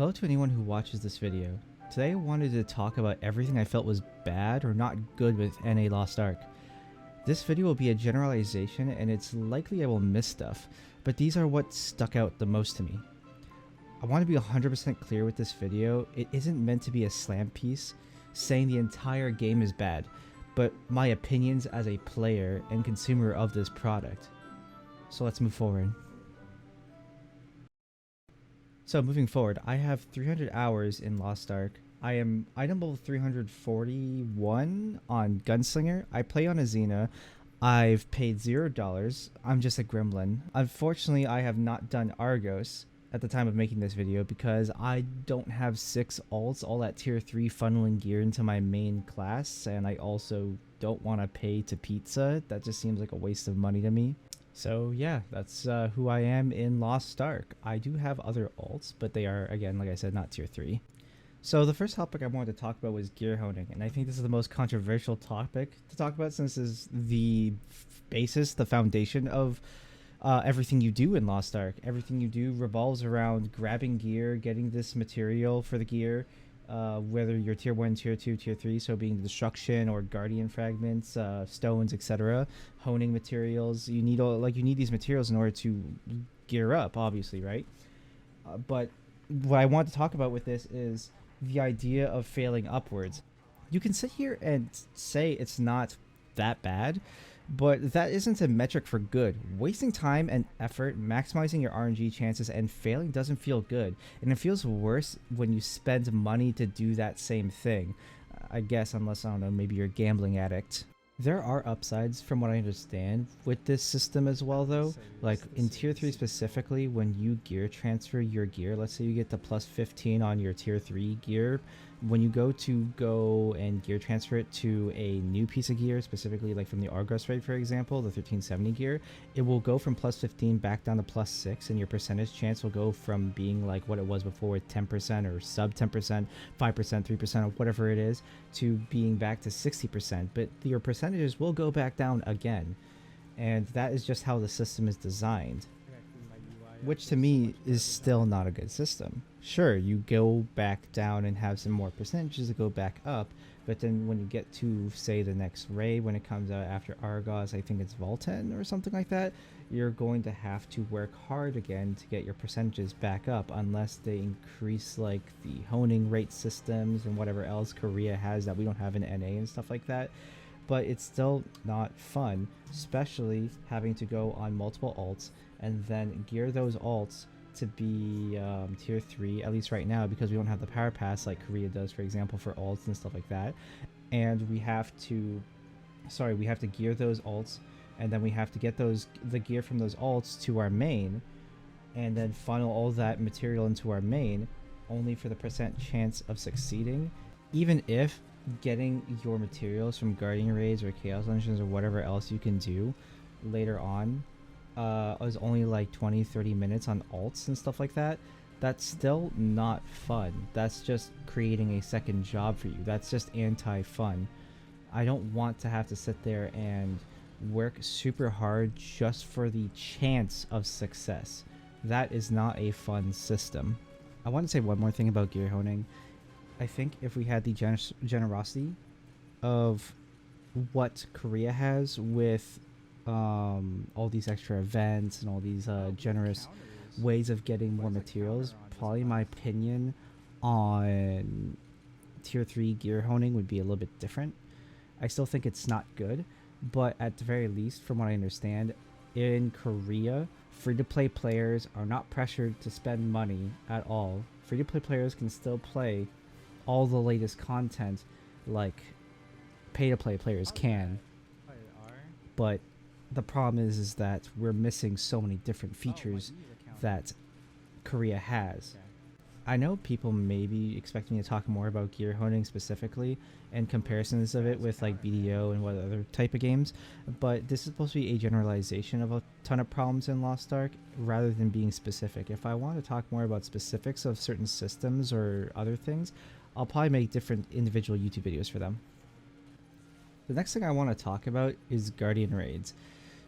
Hello to anyone who watches this video. Today I wanted to talk about everything I felt was bad or not good with NA Lost Ark. This video will be a generalization and it's likely I will miss stuff, but these are what stuck out the most to me. I want to be 100% clear with this video, it isn't meant to be a slam piece saying the entire game is bad, but my opinions as a player and consumer of this product. So let's move forward. So moving forward, I have 300 hours in Lost Ark. I am item level 341 on Gunslinger. I play on a Xena. I've paid $0. I'm just a gremlin. Unfortunately, I have not done Argos at the time of making this video because I don't have 6 alts, all that tier 3 funneling gear into my main class, and I also don't want to pay to pizza. That just seems like a waste of money to me. So yeah, that's who I am in Lost Ark. I do have other alts, but they are, again, like I said, not tier 3. So the first topic I wanted to talk about was gear honing, and I think this is the most controversial topic to talk about since this is the basis, the foundation of everything you do in Lost Ark. Everything you do revolves around grabbing gear, getting this material for the gear, whether you're tier 1, tier 2, tier 3, so being destruction or guardian fragments, stones, etc. Honing materials. You need these materials in order to gear up, obviously, right? But what I want to talk about with this is the idea of failing upwards. You can sit here and say it's not that bad, but that isn't a metric for good. Wasting time and effort, maximizing your RNG chances, and failing doesn't feel good. And it feels worse when you spend money to do that same thing. I guess, unless, I don't know, maybe you're a gambling addict. There are upsides from what I understand with this system as well though. Like in tier 3 specifically, when you gear transfer your gear, let's say you get the plus 15 on your tier 3 gear, when you go and gear transfer it to a new piece of gear, specifically like from the Argos raid for example, the 1370 gear, it will go from plus 15 back down to plus 6, and your percentage chance will go from being like what it was before with 10% or sub 10%, 5%, 3% or whatever it is, to being back to 60%, but your percentages will go back down again, and that is just how the system is designed, which to me is still not a good system. Sure, you go back down and have some more percentages to go back up, but then when you get to, say, the next raid, when it comes out after Argos, I think it's Volten or something like that, you're going to have to work hard again to get your percentages back up, unless they increase like the honing rate systems and whatever else Korea has that we don't have in NA and stuff like that. But it's still not fun, especially having to go on multiple alts and then gear those alts to be tier 3, at least right now, because we don't have the power pass like Korea does, for example, for alts and stuff like that. And we have to gear those alts, and then we have to get the gear from those alts to our main, and then funnel all that material into our main, only for the percent chance of succeeding, even if getting your materials from guardian raids or chaos dungeons or whatever else you can do later on is only like 20-30 minutes on alts and stuff like that. That's still not fun. That's just creating a second job for you. That's just anti-fun. I don't want to have to sit there and work super hard just for the chance of success. That is not a fun system. I want to say one more thing about gear honing. I think if we had the generosity of what Korea has with all these extra events and all these generous ways of getting more materials, probably my opinion on tier 3 gear honing would be a little bit different. I still think it's not good, but at the very least, from what I understand, in Korea, free-to-play players are not pressured to spend money at all. Free-to-play players can still play all the latest content like pay-to-play players can, but the problem is that we're missing so many different features that Korea has. I know people may be expecting me to talk more about gear honing specifically and comparisons of it with like BDO and what other type of games, but this is supposed to be a generalization of a ton of problems in Lost Ark rather than being specific. If I want to talk more about specifics of certain systems or other things, I'll probably make different individual YouTube videos for them. The next thing I want to talk about is guardian raids.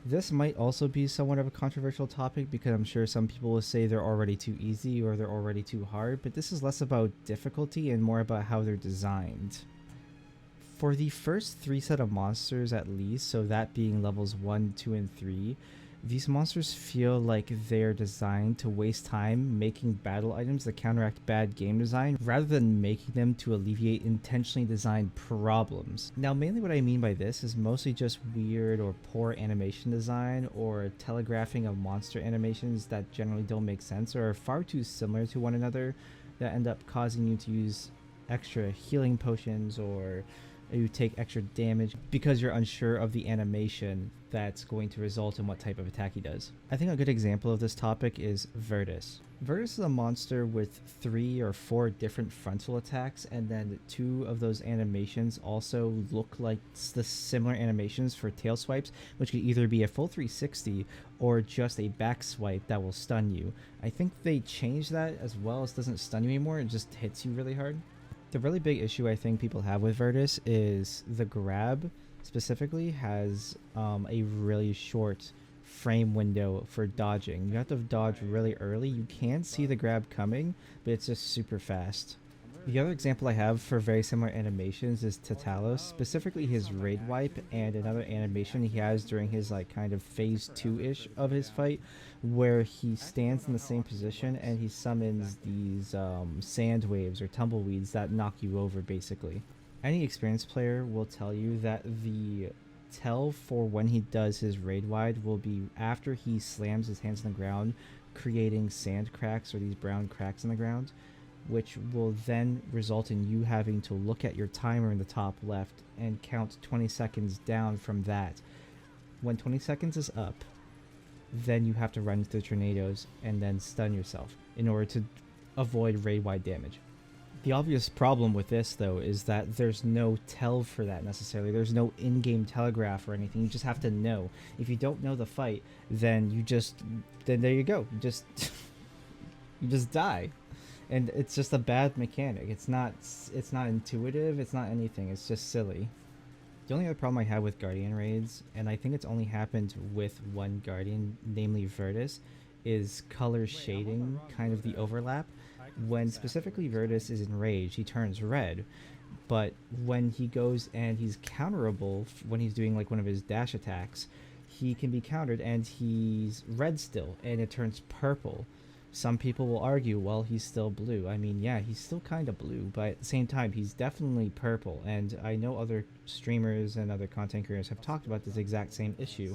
This might also be somewhat of a controversial topic because I'm sure some people will say they're already too easy or they're already too hard, but this is less about difficulty and more about how they're designed. For the first three set of monsters at least, so that being levels 1, 2, and 3, these monsters feel like they're designed to waste time making battle items that counteract bad game design rather than making them to alleviate intentionally designed problems. Now, mainly what I mean by this is mostly just weird or poor animation design or telegraphing of monster animations that generally don't make sense or are far too similar to one another that end up causing you to use extra healing potions or you take extra damage because you're unsure of the animation that's going to result in what type of attack he does. I think a good example of this topic is Virtus. Virtus is a monster with 3 or 4 different frontal attacks, and then 2 of those animations also look like the similar animations for tail swipes, which could either be a full 360 or just a back swipe that will stun you. I think they changed that as well as doesn't stun you anymore, it just hits you really hard. The really big issue I think people have with Virtus is the grab specifically has a really short frame window for dodging. You have to dodge really early. You can see the grab coming, but it's just super fast. The other example I have for very similar animations is Tatalos, specifically his raid wipe and another animation he has during his like kind of phase 2-ish of his fight where he stands in the same position and he summons these sand waves or tumbleweeds that knock you over basically. Any experienced player will tell you that the tell for when he does his raid wide will be after he slams his hands on the ground, creating sand cracks or these brown cracks in the ground, which will then result in you having to look at your timer in the top left and count 20 seconds down from that. When 20 seconds is up, then you have to run into the tornadoes and then stun yourself in order to avoid raid-wide damage. The obvious problem with this, though, is that there's no tell for that necessarily. There's no in-game telegraph or anything. You just have to know. If you don't know the fight, then there you go. You just die. And it's just a bad mechanic. It's not intuitive, it's not anything, it's just silly. The only other problem I have with Guardian raids, and I think it's only happened with one Guardian, namely Virtus, is color shading, kind of the overlap. When specifically Virtus is enraged, he turns red, but when he goes and he's counterable, when he's doing like one of his dash attacks, he can be countered and he's red still, and it turns purple. Some people will argue, well, he's still blue. I mean, yeah, he's still kind of blue, but at the same time, he's definitely purple. And I know other streamers and other content creators have talked about this exact same issue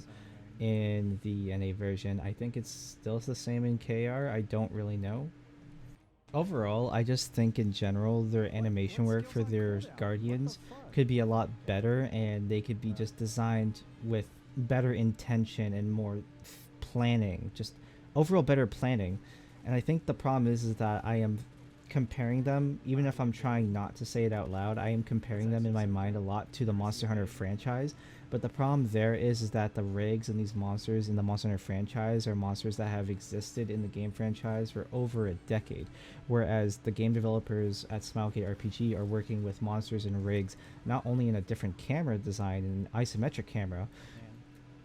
in the NA version. I think it's still the same in KR. I don't really know. Overall, I just think in general, their animation work for their Guardians could be a lot better, and they could be just designed with better intention and more planning, just overall better planning. And I think the problem is that I am comparing them, even if I'm trying not to say it out loud, I am comparing them in my mind a lot to the Monster Hunter franchise. But the problem there is that the rigs and these monsters in the Monster Hunter franchise are monsters that have existed in the game franchise for over a decade, whereas the game developers at Smilegate RPG are working with monsters and rigs not only in a different camera design, an isometric camera,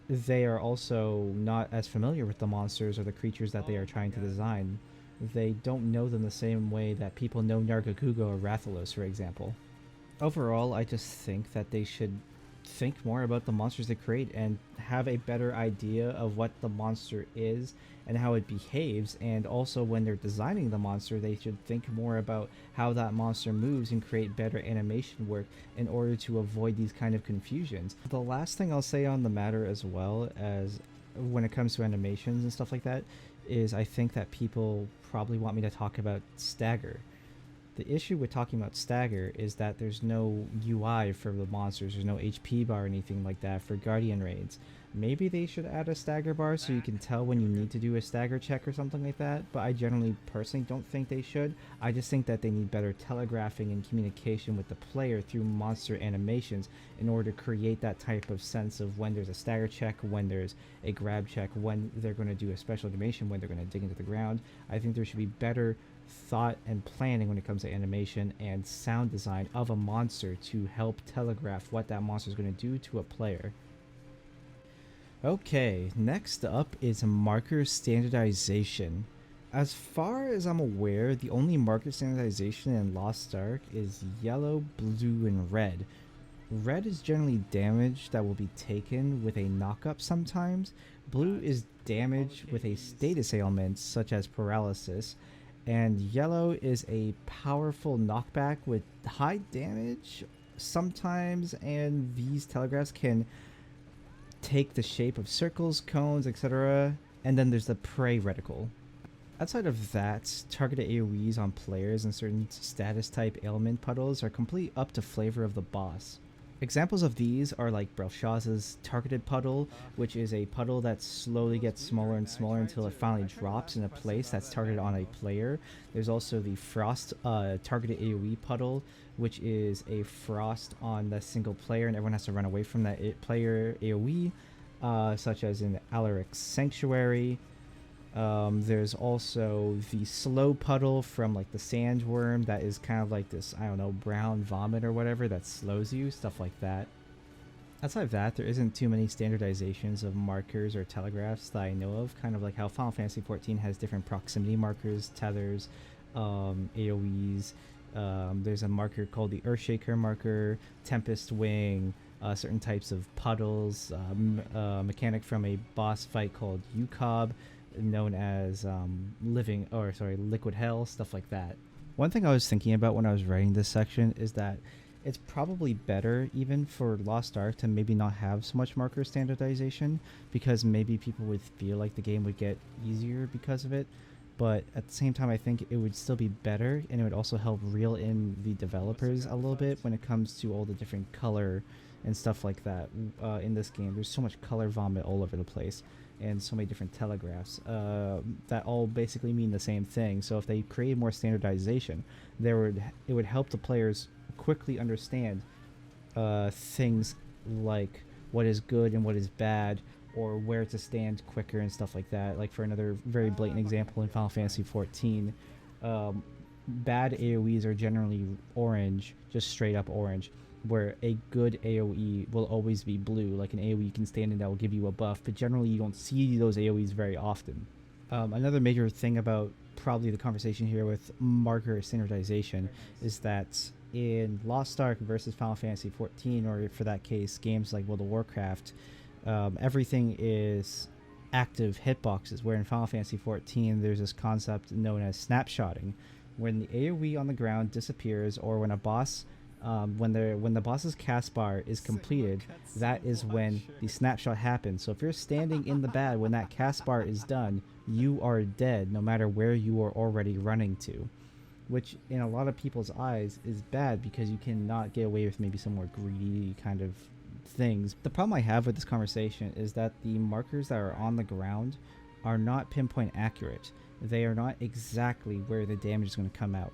they are also not as familiar with the monsters or the creatures that they are trying to design. They don't know them the same way that people know Nargacuga or Rathalos, for example. Overall, I just think that they should think more about the monsters they create and have a better idea of what the monster is and how it behaves, and also when they're designing the monster they should think more about how that monster moves and create better animation work in order to avoid these kind of confusions. The last thing I'll say on the matter, as well as when it comes to animations and stuff like that, is I think that people probably want me to talk about stagger. The issue with talking about stagger is that there's no UI for the monsters, there's no HP bar or anything like that for Guardian raids. Maybe they should add a stagger bar so you can tell when you need to do a stagger check or something like that, but I generally personally don't think they should. I just think that they need better telegraphing and communication with the player through monster animations in order to create that type of sense of when there's a stagger check, when there's a grab check, when they're going to do a special animation, when they're going to dig into the ground. I think there should be better thought and planning when it comes to animation and sound design of a monster to help telegraph what that monster is going to do to a player. Okay, next up is marker standardization. As far as I'm aware, the only marker standardization in Lost Ark is yellow, blue, and red. Red is generally damage that will be taken with a knockup sometimes. Blue is damage with a status ailment such as paralysis. And yellow is a powerful knockback with high damage sometimes, and these telegraphs can take the shape of circles, cones, etc. And then there's the prey reticle. Outside of that, targeted AoEs on players and certain status type ailment puddles are completely up to flavor of the boss. Examples of these are like Belshazzar's targeted puddle, which is a puddle that slowly gets smaller and smaller until it finally drops in a place that's targeted on a player. There's also the Frost targeted AoE puddle, which is a frost on the single player and everyone has to run away from that player AoE, such as in Alaric's Sanctuary. There's also the slow puddle from like the sandworm that is kind of like this, I don't know, brown vomit or whatever that slows you, stuff like that. Outside of that, there isn't too many standardizations of markers or telegraphs that I know of, kind of like how Final Fantasy XIV has different proximity markers, tethers, AoEs. There's a marker called the Earthshaker marker, Tempest Wing, certain types of puddles, mechanic from a boss fight called UCOB, known as liquid hell, stuff like that. One thing I was thinking about when I was writing this section is that it's probably better even for Lost Ark to maybe not have so much marker standardization, because maybe people would feel like the game would get easier because of it. But at the same time, I think it would still be better, and it would also help reel in the developers a little bit when it comes to all the different color and stuff like that in this game. There's so much color vomit all over the place, and so many different telegraphs that all basically mean the same thing. So if they create more standardization, it would help the players quickly understand things like what is good and what is bad, or where to stand quicker and stuff like that. Like for another very blatant example in Final Fantasy XIV, bad AoEs are generally orange, just straight up orange, where a good AoE will always be blue, like an AoE you can stand in that will give you a buff, but generally you don't see those AoEs very often. Another major thing about probably the conversation here with marker standardization is that in Lost Ark versus Final Fantasy XIV, or for that case, games like World of Warcraft, everything is active hitboxes, where in Final Fantasy XIV there's this concept known as snapshotting. When the AoE on the ground disappears, or when a boss when the boss's cast bar is completed, that is when the snapshot happens. So if you're standing in the bad when that cast bar is done, you are dead no matter where you are already running to, which in a lot of people's eyes is bad because you cannot get away with maybe some more greedy kind of things. The problem I have with this conversation is that the markers that are on the ground are not pinpoint accurate. They are not exactly where the damage is going to come out.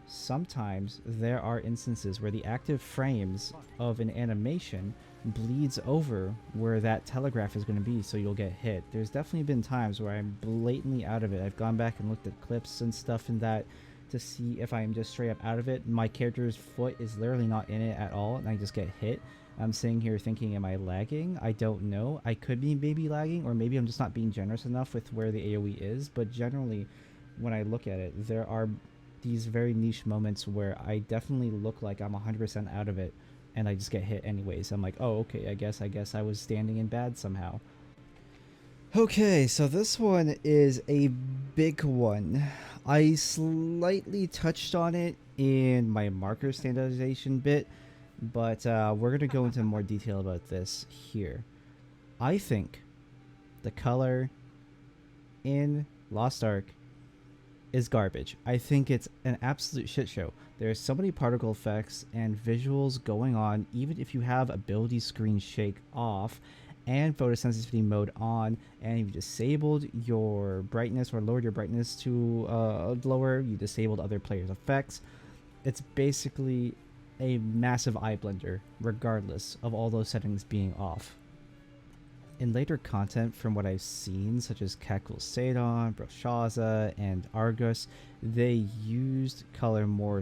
Sometimes there are instances where the active frames of an animation bleeds over where that telegraph is going to be, so you'll get hit. There's definitely been times where I'm blatantly out of it. I've gone back and looked at clips and stuff in that to see if I'm just straight up out of it. My character's foot is literally not in it at all, and I just get hit. I'm sitting here thinking, am I lagging? I don't know. I could be maybe lagging, or maybe I'm just not being generous enough with where the AoE is, but generally, when I look at it, there are these very niche moments where I definitely look like I'm 100% out of it, and I just get hit anyways. I'm like, oh, okay, I guess I was standing in bad somehow. Okay, so this one is a big one. I slightly touched on it in my marker standardization bit, but we're going to go into more detail about this here. I think the color in Lost Ark is garbage. I think it's an absolute shit show. There's so many particle effects and visuals going on, even if you have ability screen shake off and photosensitivity mode on, and you've disabled your brightness or lowered your brightness to lower, you disabled other players' effects. It's basically a massive eye blender, regardless of all those settings being off. In later content, from what I've seen, such as Kekul Sadon, Belshazzar, and Argus, they used color more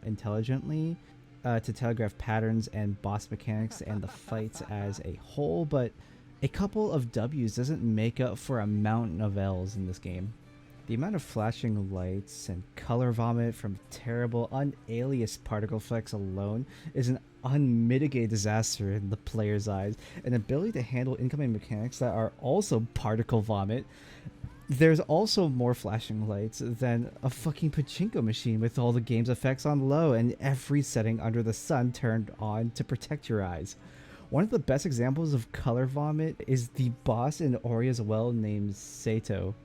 intelligently to telegraph patterns and boss mechanics and the fights as a whole, but A couple of W's doesn't make up for a mountain of L's in this game. The amount of flashing lights and color vomit from terrible, unaliased particle effects alone is an unmitigated disaster in the player's eyes. An ability to handle incoming mechanics that are also particle vomit. There's also more flashing lights than a fucking pachinko machine with all the game's effects on low and every setting under the sun turned on to protect your eyes. One of the best examples of color vomit is the boss in Ori as well, named Seto.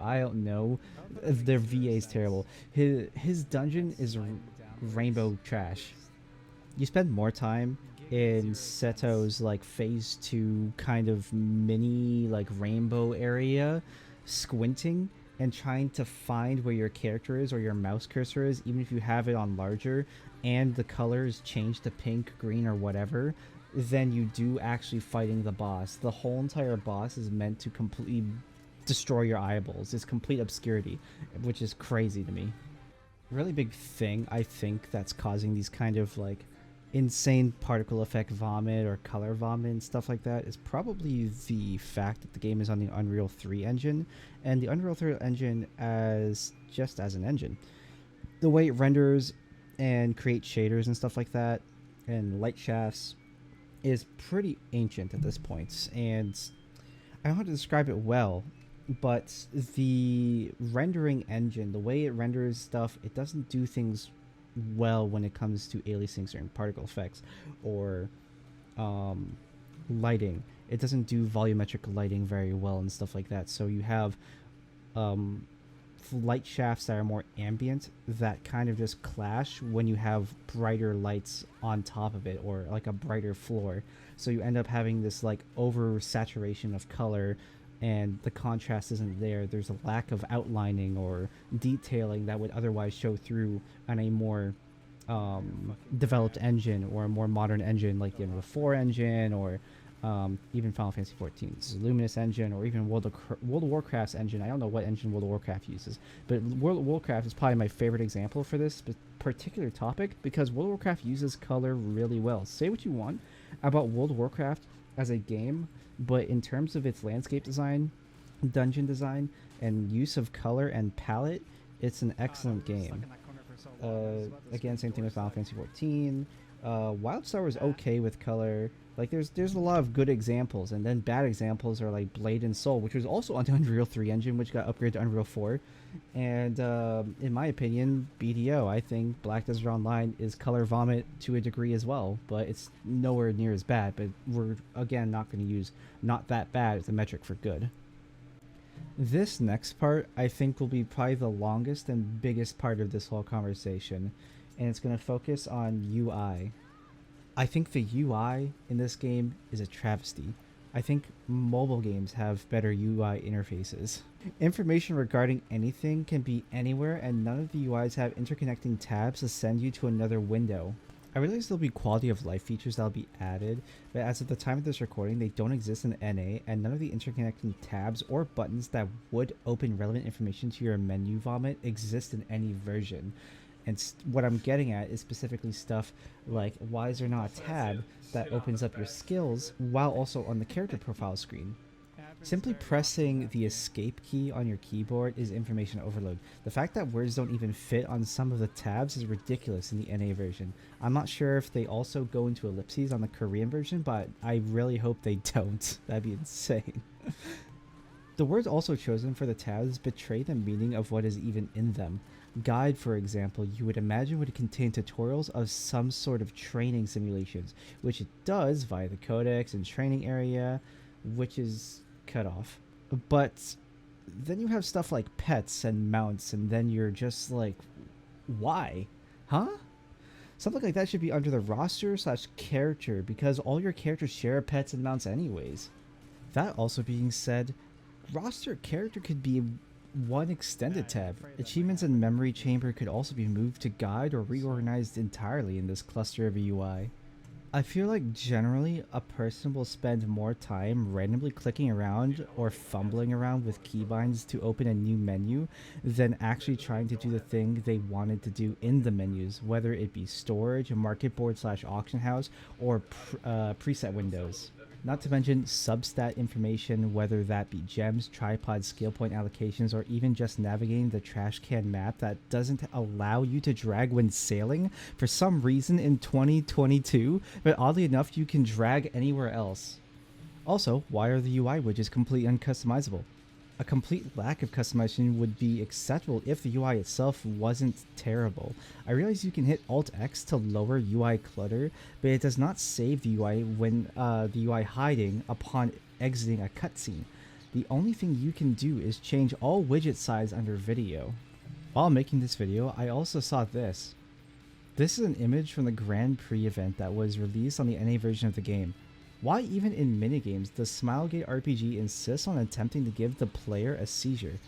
I don't know. Their VA is terrible. His dungeon is rainbow trash. You spend more time in Seto's like phase 2 kind of mini like rainbow area, squinting and trying to find where your character is or your mouse cursor is, even if you have it on larger and the colors change to pink, green, or whatever, then you do actually fighting the boss. The whole entire boss is meant to completely destroy your eyeballs. It's complete obscurity, which is crazy to me. Really big thing I think that's causing these kind of like insane particle effect vomit or color vomit and stuff like that is probably the fact that the game is on the Unreal 3 engine, and the Unreal 3 engine as just as an engine. The way it renders and creates shaders and stuff like that and light shafts is pretty ancient at this point, and I don't know how to describe it well, but the rendering engine, the way it renders stuff, it doesn't do things well when it comes to aliasing certain particle effects or lighting. It doesn't do volumetric lighting very well and stuff like that. So you have light shafts that are more ambient that kind of just clash when you have brighter lights on top of it or like a brighter floor. So you end up having this like over saturation of color and the contrast isn't there. There's a lack of outlining or detailing that would otherwise show through on a more developed engine or a more modern engine like the Unreal 4 engine or even Final Fantasy XIV's Luminous engine or even World of Warcraft's engine. I don't know what engine World of Warcraft uses, but World of Warcraft is probably my favorite example for this particular topic because World of Warcraft uses color really well. Say what you want about World of Warcraft as a game, but in terms of its landscape design, dungeon design, and use of color and palette, it's an excellent game. Again, same thing with Final Fantasy XIV. Wildstar was okay with color. Like there's a lot of good examples, and then bad examples are like Blade and Soul, which was also on the Unreal 3 engine, which got upgraded to Unreal 4. And in my opinion, BDO, I think Black Desert Online is color vomit to a degree as well, but it's nowhere near as bad. But we're again not going to use not that bad as a metric for good. This next part, I think, will be probably the longest and biggest part of this whole conversation, and it's going to focus on UI. I think the UI in this game is a travesty. I think mobile games have better UI interfaces. Information regarding anything can be anywhere, and none of the UIs have interconnecting tabs to send you to another window. I realize there'll be quality of life features that'll be added, but as of the time of this recording, they don't exist in NA, and none of the interconnecting tabs or buttons that would open relevant information to your menu vomit exist in any version. And what I'm getting at is specifically stuff like, why is there not a tab that opens up your skills while also on the character profile screen? Simply pressing the escape key on your keyboard is information overload. The fact that words don't even fit on some of the tabs is ridiculous in the NA version. I'm not sure if they also go into ellipses on the Korean version, but I really hope they don't. That'd be insane. The words also chosen for the tabs betray the meaning of what is even in them. Guide, for example, you would imagine would contain tutorials of some sort of training simulations, which it does via the codex and training area, which is cut off. But then you have stuff like pets and mounts, and then you're just like, why? Huh? Something like that should be under the roster / character, because all your characters share pets and mounts anyways. That also being said, roster character could be one extended tab. Achievements and memory chamber could also be moved to guide or reorganized entirely in this cluster of a UI. I feel like generally a person will spend more time randomly clicking around or fumbling around with keybinds to open a new menu than actually trying to do the thing they wanted to do in the menus, whether it be storage, market board / auction house, or preset windows. Not to mention substat information, whether that be gems, tripod, skill point allocations, or even just navigating the trash can map that doesn't allow you to drag when sailing for some reason in 2022, but oddly enough, you can drag anywhere else. Also, why are the UI widgets completely uncustomizable? A complete lack of customization would be acceptable if the UI itself wasn't terrible. I realize you can hit Alt-X to lower UI clutter, but it does not save the UI when the UI hiding upon exiting a cutscene. The only thing you can do is change all widget size under video. While making this video, I also saw this. This is an image from the Grand Prix event that was released on the NA version of the game. Why even in minigames does Smilegate RPG insist on attempting to give the player a seizure?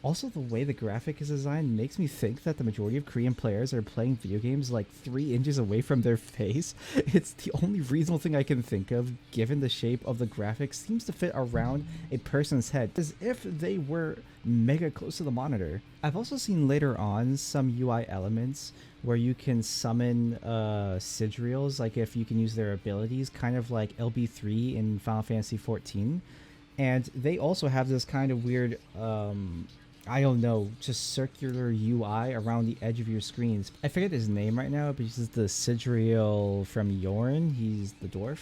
Also, the way the graphic is designed makes me think that the majority of Korean players are playing video games like 3 inches away from their face. It's the only reasonable thing I can think of, given the shape of the graphic seems to fit around a person's head, as if they were mega close to the monitor. I've also seen later on some UI elements where you can summon Sigils, like if you can use their abilities, kind of like LB3 in Final Fantasy XIV. And they also have this kind of weird, I don't know, just circular UI around the edge of your screens. I forget his name right now, but he's the Sigil from Yorn. He's the dwarf.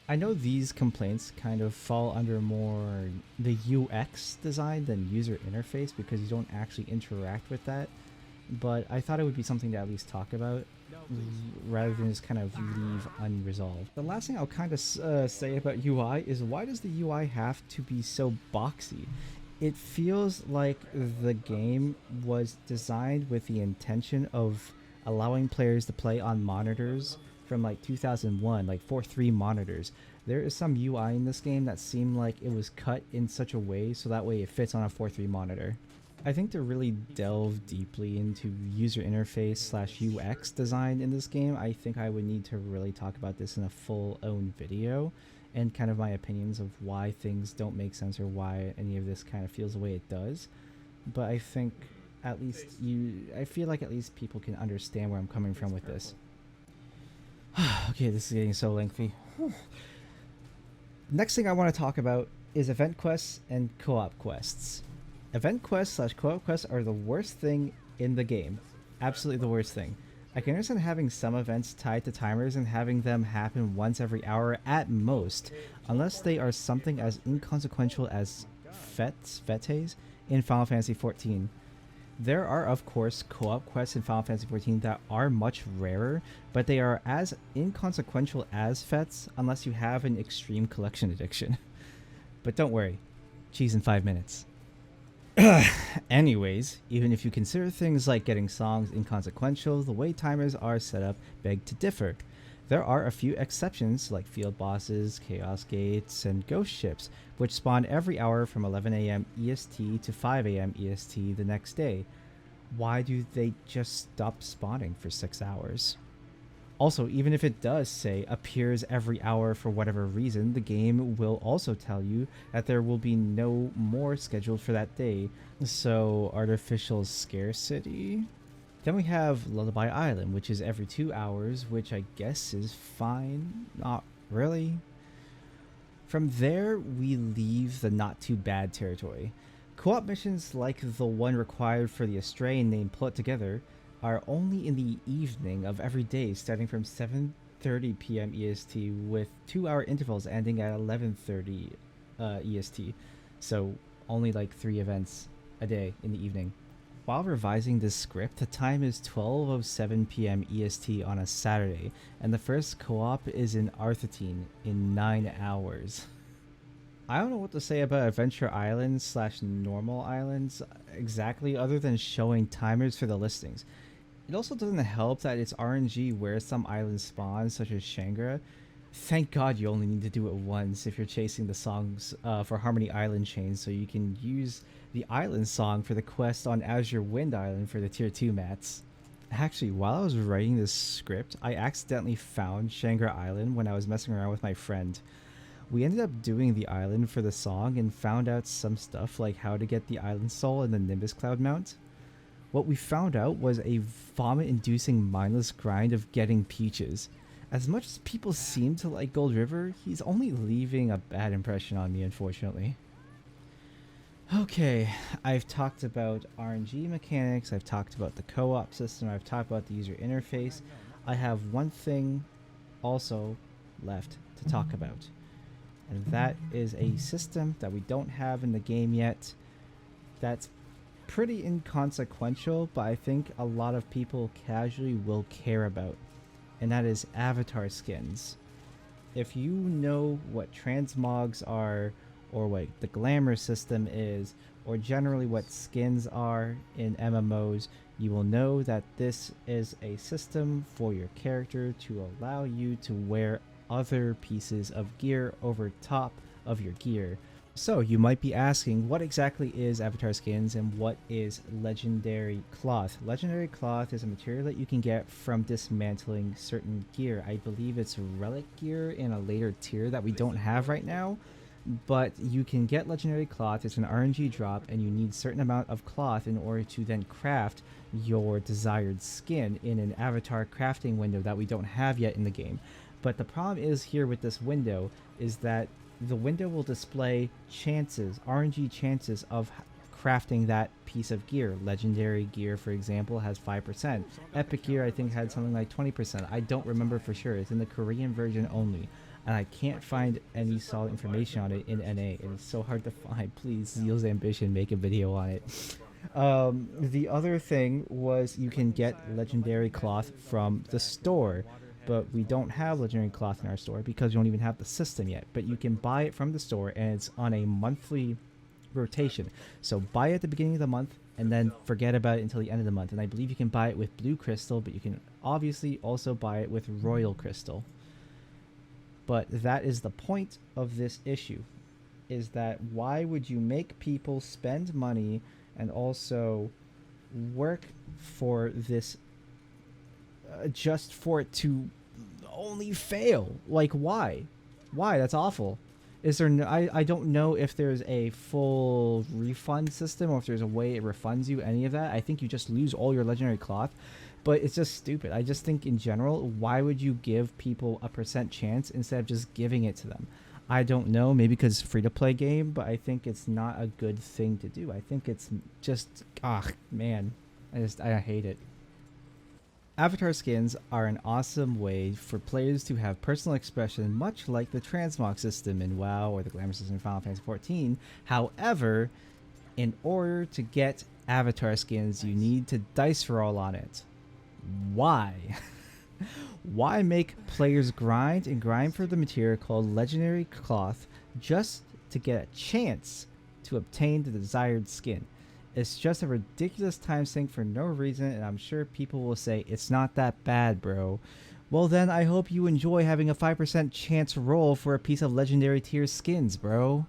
I know these complaints kind of fall under more the UX design than user interface because you don't actually interact with that. But I thought it would be something to at least talk about rather than just kind of leave unresolved. The last thing I'll kind of say about UI is, why does the UI have to be so boxy? It feels like the game was designed with the intention of allowing players to play on monitors from like 2001, like 4:3 monitors. There is some UI in this game that seemed like it was cut in such a way so that way it fits on a 4:3 monitor. I think to really delve deeply into user interface slash UX design in this game, I think I would need to really talk about this in a full own video and kind of my opinions of why things don't make sense or why any of this kind of feels the way it does. But I think at least I feel like at least people can understand where I'm coming from with this. Okay, this is getting so lengthy. Next thing I want to talk about is event quests and co-op quests. Event quests slash co-op quests are the worst thing in the game. Absolutely the worst thing. I can understand having some events tied to timers and having them happen once every hour at most, unless they are something as inconsequential as fetes in Final Fantasy XIV. There are of course co-op quests in Final Fantasy XIV that are much rarer, but they are as inconsequential as fetes unless you have an extreme collection addiction. But don't worry, cheese in 5 minutes. Anyways, even if you consider things like getting songs inconsequential, the way timers are set up beg to differ. There are a few exceptions like field bosses, chaos gates, and ghost ships, which spawn every hour from 11 AM EST to 5 AM EST the next day. Why do they just stop spawning for 6 hours? Also, even if it does say appears every hour for whatever reason, the game will also tell you that there will be no more scheduled for that day. So, artificial scarcity? Then we have Lullaby Island, which is every 2 hours, which I guess is fine. Not really. From there, we leave the not too bad territory. Co-op missions like the one required for the Astray named Pull It Together are only in the evening of every day, starting from 7:30 PM EST with 2-hour intervals ending at 11:30 EST. So only like 3 events a day in the evening. While revising this script, the time is 12:07 PM EST on a Saturday, and the first co-op is in Arthurtine in 9 hours. I don't know what to say about Adventure Islands slash normal islands exactly, other than showing timers for the listings. It also doesn't help that it's RNG where some islands spawn, such as Shangra. Thank God you only need to do it once if you're chasing the songs for Harmony Island chain, so you can use the island song for the quest on Azure Wind Island for the tier 2 mats. Actually, while I was writing this script, I accidentally found Shangra Island when I was messing around with my friend. We ended up doing the island for the song and found out some stuff like how to get the island soul and the Nimbus Cloud mount. What we found out was a vomit-inducing mindless grind of getting peaches. As much as people seem to like Gold River, he's only leaving a bad impression on me, unfortunately. Okay, I've talked about RNG mechanics, I've talked about the co-op system, I've talked about the user interface. I have one thing also left to talk about, and that is a system that we don't have in the game yet that's pretty inconsequential, but I think a lot of people casually will care about, and that is avatar skins. If you know what transmogs are, or what the glamour system is, or generally what skins are in MMOs, you will know that this is a system for your character to allow you to wear other pieces of gear over top of your gear. So you might be asking, what exactly is avatar skins and what is legendary cloth? Legendary cloth is a material that you can get from dismantling certain gear. I believe it's relic gear in a later tier that we don't have right now, but you can get legendary cloth. It's an RNG drop, and you need certain amount of cloth in order to then craft your desired skin in an avatar crafting window that we don't have yet in the game. But the problem is here with this window is that the window will display chances, RNG chances of crafting that piece of gear. Legendary gear, for example, has 5%. Epic gear, I think, had something like 20%. I don't remember for sure. It's in the Korean version only, and I can't find any solid information on it in NA. It is so hard to find. Please, Zeal's Ambition, make a video on it. The other thing was you can get legendary cloth from the store, but we don't have legendary cloth in our store because we don't even have the system yet. But you can buy it from the store, and it's on a monthly rotation. So buy it at the beginning of the month and then forget about it until the end of the month. And I believe you can buy it with blue crystal, but you can obviously also buy it with royal crystal. But that is the point of this issue, is that why would you make people spend money and also work for this just for it to only fail? Like, why? That's awful. Is there no, I don't know if there's a full refund system or if there's a way it refunds you any of that. I think you just lose all your legendary cloth, but it's just stupid. I just think in general, why would you give people a % chance instead of just giving it to them? I don't know, maybe because it's a free-to-play game, but I think it's not a good thing to do. I think it's just, man, I hate it. Avatar skins are an awesome way for players to have personal expression, much like the transmog system in WoW or the glamour system in Final Fantasy XIV. However, in order to get avatar skins, you need to dice roll on it. Why? Why make players grind for the material called legendary cloth just to get a chance to obtain the desired skin? It's just a ridiculous time sink for no reason, and I'm sure people will say, it's not that bad, bro. Well then, I hope you enjoy having a 5% chance roll for a piece of legendary tier skins, bro.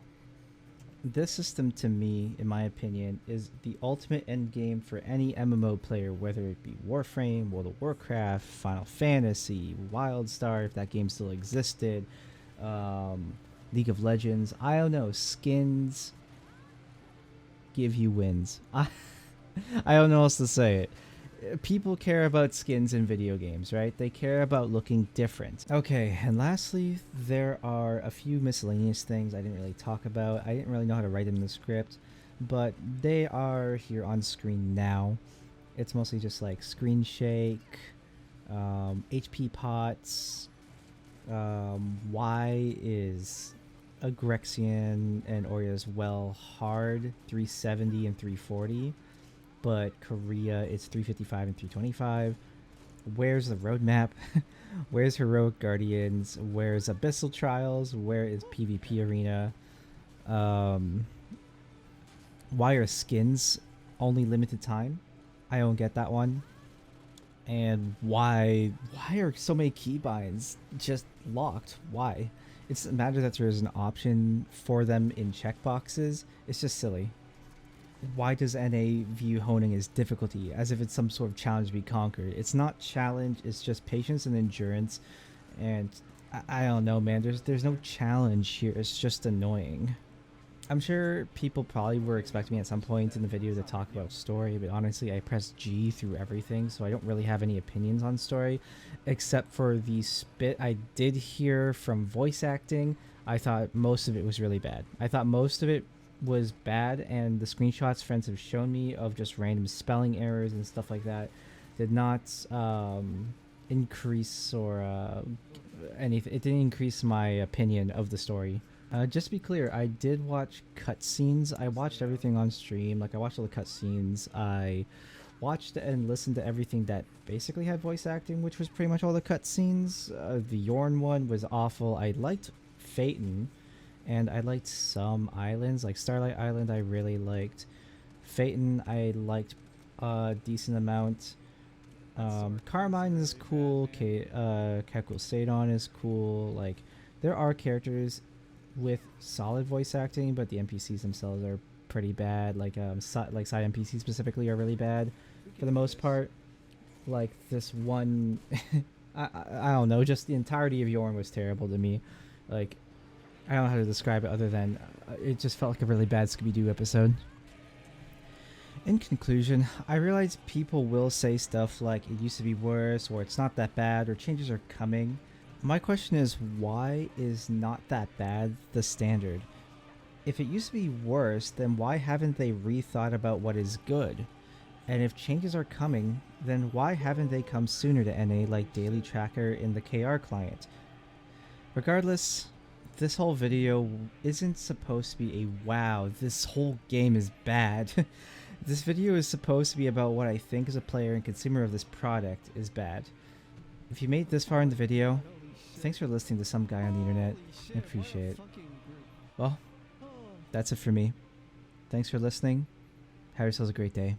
This system, to me, in my opinion, is the ultimate end game for any MMO player, whether it be Warframe, World of Warcraft, Final Fantasy, WildStar, if that game still existed, League of Legends. I don't know, skins give you wins. I don't know how else to say it. People care about skins in video games, right? They care about looking different. Okay, and lastly, there are a few miscellaneous things I didn't really talk about. I didn't really know how to write them in the script, but they are here on screen now. It's mostly just like screen shake, HP pots, why is Agrexian and Oria's well hard 370 and 340, but Korea is 355 and 325. Where's the roadmap? Where's Heroic Guardians? Where's Abyssal Trials? Where is PvP Arena? Why are skins only limited time? I don't get that one. And why are so many keybinds just locked? Why? It doesn't matter that there's an option for them in checkboxes. It's just silly. Why does NA view honing as difficulty, as if it's some sort of challenge to be conquered? It's not challenge, it's just patience and endurance. And I don't know, man. There's no challenge here. It's just annoying. I'm sure people probably were expecting me at some point in the video to talk about story, but honestly, I pressed G through everything, so I don't really have any opinions on story, except for the spit I did hear from voice acting. I thought most of it was really bad. I thought most of it was bad, and the screenshots friends have shown me of just random spelling errors and stuff like that did not increase or anything. It didn't increase my opinion of the story. Just to be clear, I did watch cutscenes. I watched everything on stream. Like, I watched all the cutscenes. I watched and listened to everything that basically had voice acting, which was pretty much all the cutscenes. The Yorn one was awful. I liked Phaeton, and I liked some islands. Like Starlight Island, I really liked. Phaeton, I liked a decent amount. Carmine is cool. Kekul Sadon is cool. Like, there are characters with solid voice acting, but the NPCs themselves are pretty bad. Like side NPCs specifically are really bad for the most part. Like this one, I don't know. Just the entirety of Yorn was terrible to me. Like, I don't know how to describe it other than it just felt like a really bad Scooby-Doo episode. In conclusion, I realize people will say stuff like it used to be worse, or it's not that bad, or changes are coming. My question is, why is not that bad the standard? If it used to be worse, then why haven't they rethought about what is good? And if changes are coming, then why haven't they come sooner to NA like Daily Tracker in the KR client? Regardless, this whole video isn't supposed to be a wow, this whole game is bad. This video is supposed to be about what I think as a player and consumer of this product is bad. If you made this far in the video, thanks for listening to some guy on the internet. I appreciate it. Well, that's it for me. Thanks for listening. Have yourselves a great day.